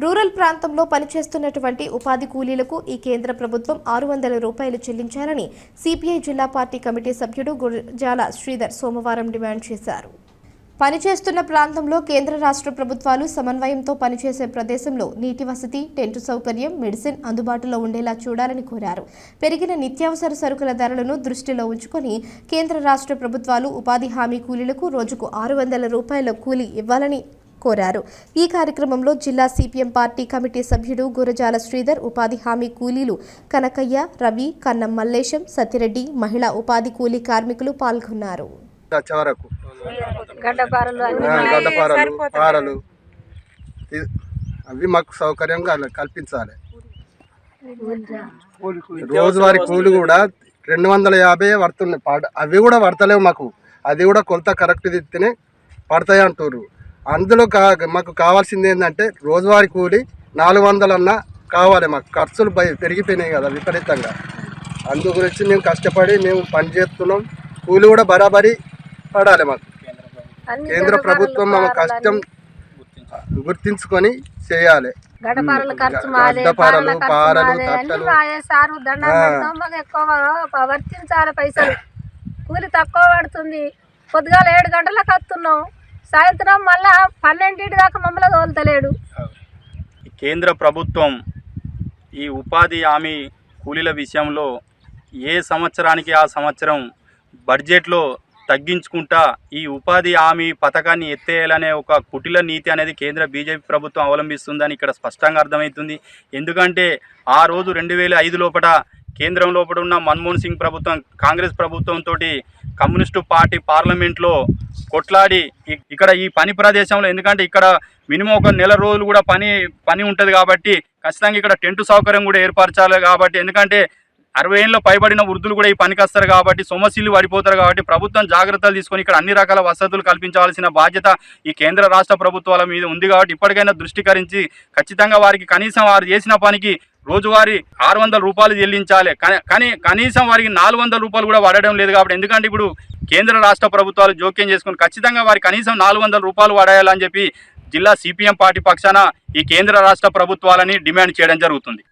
Rural ప్రాంతంలో పనిచేస్తున్నటువంటి ఉపాధి కూలీలకు ఈ కేంద్ర ప్రభుత్వం 600 రూపాయలు చెల్లించాలని సిపిఐ జిల్లా పార్టీ కమిటీ సభ్యుడు గురజాల శ్రీధర్ సోమవారం డిమాండ్ చేశారు. పనిచేస్తున్న ప్రాంతంలో కేంద్ర రాష్ట్ర ప్రభుత్వాలు సమన్వయంతో పనిచేసే ప్రదేశంలో నీటి వసతి, టెంటు సౌకర్యం, మెడిసిన్ అందుబాటులో ఉండేలా చూడాలని కోరారు. పెరిగిన నిత్యావసర సరుకుల ధరలను దృష్టిలో ఉంచుకొని కేంద్ర రాష్ట్ర ప్రభుత్వాలు ఉపాధి హామీ కూలీలకు రోజుకు 600 రూపాయల కూలీ ఇవ్వాలని కోరారు. ఈ కార్యక్రమంలో జిల్లా సిపిఎం పార్టీ కమిటీ సభ్యుడు గురజాల శ్రీధర్, ఉపాధి హామీ కూలీలు కనకయ్య, రవి, కన్నం మల్లేశం, సత్యరెడ్డి, మహిళా ఉపాధి కూలీ కార్మికులు పాల్గొన్నారు. అవి మాకు సౌకర్యంగా కల్పించాలి. రోజువారీ కూలి కూడా 250 పడుతున్నాయి. అవి కూడా పడతలేవు మాకు. అది కూడా కొలత కరెక్ట్ తినే పడతాయి అంటారు. అందులో మాకు కావాల్సింది ఏంటంటే రోజువారీ కూలి 400 అన్నా కావాలి. మాకు ఖర్చులు పెరిగిపోయినాయి కదా విపరీతంగా. అందు గురించి మేము కష్టపడి మేము పని చేస్తున్నాం. కూలి కూడా బరాబరి పడాలి. మాకు కేంద్ర ప్రభుత్వం మా కష్టం గుర్తించుకొని చేయాలి. గడ్డపారలు, పారలు, తట్టలు వర్తించాలి. పైసలు కూలి తక్కువ పడుతుంది. పొద్దుగాల 7 గంటలకు వస్తున్నాం, సాయంత్రం మళ్ళా 12 దాకా మమ్మల్ని తోలుతలేడు. కేంద్ర ప్రభుత్వం ఈ ఉపాధి హామీ కూలీల విషయంలో ఏ సంవత్సరానికి ఆ సంవత్సరం బడ్జెట్లో తగ్గించుకుంటా ఈ ఉపాధి హామీ పథకాన్ని ఎత్తేయాలనే ఒక కుటిల నీతి అనేది కేంద్ర బీజేపీ ప్రభుత్వం అవలంబిస్తుందని ఇక్కడ స్పష్టంగా అర్థమవుతుంది. ఎందుకంటే ఆ రోజు 2005 లోపల కేంద్రం లోపల ఉన్న మన్మోహన్ సింగ్ ప్రభుత్వం కాంగ్రెస్ ప్రభుత్వంతో కమ్యూనిస్టు పార్టీ పార్లమెంట్లో కొట్లాడి ఇక్కడ ఈ పని ప్రదేశంలో, ఎందుకంటే ఇక్కడ మినిమం ఒక నెల రోజులు కూడా పని ఉంటుంది కాబట్టి ఖచ్చితంగా ఇక్కడ టెంటు సౌకర్యం కూడా ఏర్పరచాలి. కాబట్టి ఎందుకంటే 60 ఏళ్ళలో పైబడిన వృద్ధులు కూడా ఈ పనికి వస్తారు కాబట్టి సొమ్మసిల్లు పడిపోతారు. కాబట్టి ప్రభుత్వం జాగ్రత్తలు తీసుకొని ఇక్కడ అన్ని రకాల వసతులు కల్పించాల్సిన బాధ్యత ఈ కేంద్ర రాష్ట్ర ప్రభుత్వాల మీద ఉంది. కాబట్టి ఇప్పటికైనా దృష్టికరించి ఖచ్చితంగా వారికి కనీసం వారు చేసిన పనికి రోజువారీ 600 రూపాయలు చెల్లించాలి. కానీ కనీసం వారికి 400 రూపాయలు కూడా పడడం లేదు. కాబట్టి ఎందుకంటే ఇప్పుడు కేంద్ర రాష్ట్ర ప్రభుత్వాలు జోక్యం చేసుకుని ఖచ్చితంగా వారికి కనీసం 400 రూపాయలు పడాలని చెప్పి జిల్లా సిపిఎం పార్టీ పక్షాన ఈ కేంద్ర రాష్ట్ర ప్రభుత్వాలని డిమాండ్ చేయడం జరుగుతుంది.